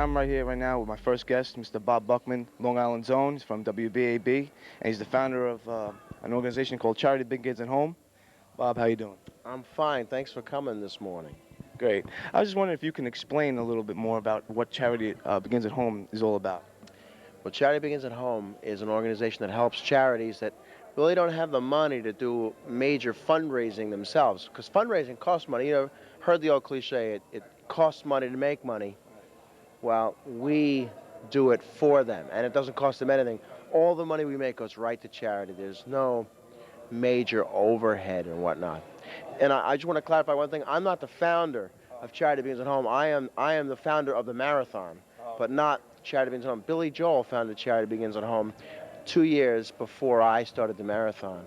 I'm right here right now with my first guest, Mr. Bob Buchmann, Long Island Zone. He's from WBAB, and he's the founder of an organization called Charity Begins at Home. Bob, how you doing? I'm fine. Thanks for coming this morning. Great. I was just wondering if you can explain a little bit more about what Charity Begins at Home is all about. Well, Charity Begins at Home is an organization that helps charities that really don't have the money to do major fundraising themselves, because fundraising costs money. You know, heard the old cliche, it costs money to make money. Well, we do it for them, and it doesn't cost them anything. All the money we make goes right to charity. There's no major overhead and whatnot. And I just want to clarify one thing. I'm not the founder of Charity Begins at Home. I am the founder of the marathon, but not Charity Begins at Home. Billy Joel founded Charity Begins at Home 2 years before I started the marathon.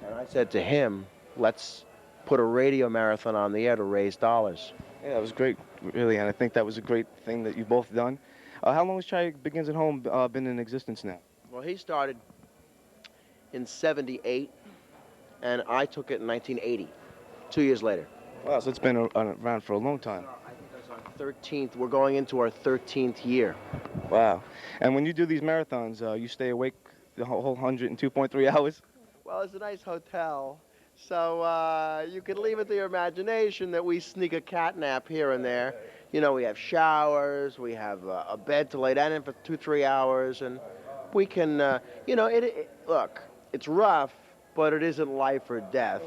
And I said to him, let's put a radio marathon on the air to raise dollars. Yeah, that was great, really, and I think that was a great thing that you've both done. How long has Charity Begins at Home been in existence now? Well, he started in '78, and I took it in 1980, 2 years later. Wow, so it's been around for a long time. I think that's our 13th. We're going into our 13th year. Wow. And when you do these marathons, you stay awake the whole 102.3 hours? Well, it's a nice hotel, so you can leave it to your imagination that we sneak a cat nap here and there. You know, we have showers, we have a bed to lay down in for 2-3 hours, and we can, you know, look, it's rough, but it isn't life or death.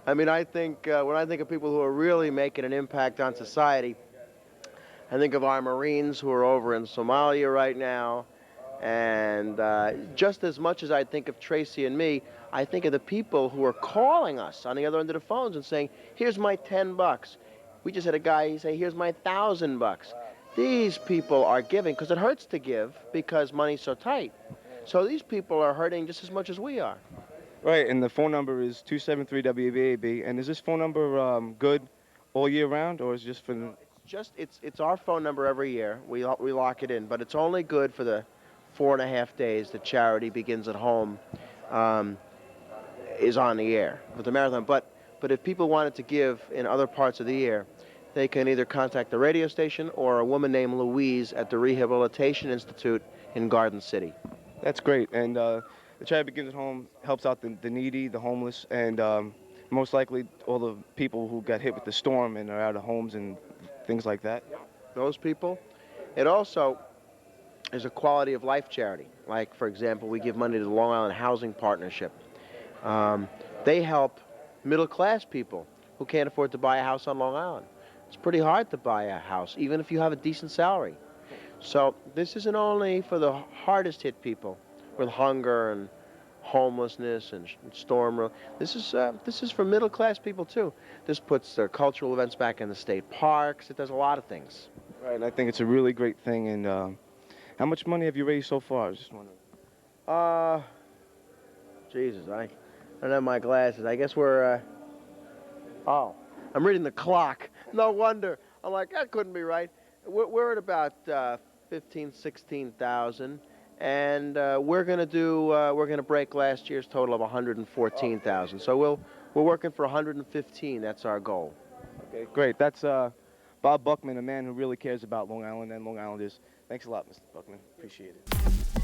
I mean, I think when I think of people who are really making an impact on society, I think of our Marines who are over in Somalia right now, and just as much as I think of Tracy and me, I think of the people who are calling us on the other end of the phones and saying, here's my $10. We just had a guy say, here's my $1,000. These people are giving, because it hurts to give because money's so tight. So these people are hurting just as much as we are. Right, and the phone number is 273-WBAB. And is this phone number good all year round, or is it just for the... It's our phone number every year. We lock it in, but it's only good for the 4.5 days that Charity Begins at Home is on the air with the marathon. But if people wanted to give in other parts of the year, they can either contact the radio station or a woman named Louise at the Rehabilitation Institute in Garden City. That's great. And the Charity Begins at Home helps out the needy, the homeless, and most likely all the people who got hit with the storm and are out of homes and things like that. Those people. It also is a quality of life charity. Like, for example, we give money to the Long Island Housing Partnership. They help middle-class people who can't afford to buy a house on Long Island. It's pretty hard to buy a house, even if you have a decent salary. So this isn't only for the hardest hit people with hunger and homelessness and storm. This is for middle-class people, too. This puts their cultural events back in the state parks. It does a lot of things. Right, and I think it's a really great thing. And how much money have you raised so far? I was just wondering. Jesus, I don't have my glasses. I guess we're, oh, I'm reading the clock. No wonder. I'm like, that couldn't be right. We're at about 15,000, 16,000, and we're gonna break last year's total of 114,000. So we're working for 115. That's our goal. Okay, great. That's Bob Buchmann, a man who really cares about Long Island and Long Islanders. Thanks a lot, Mr. Buchmann. Appreciate it.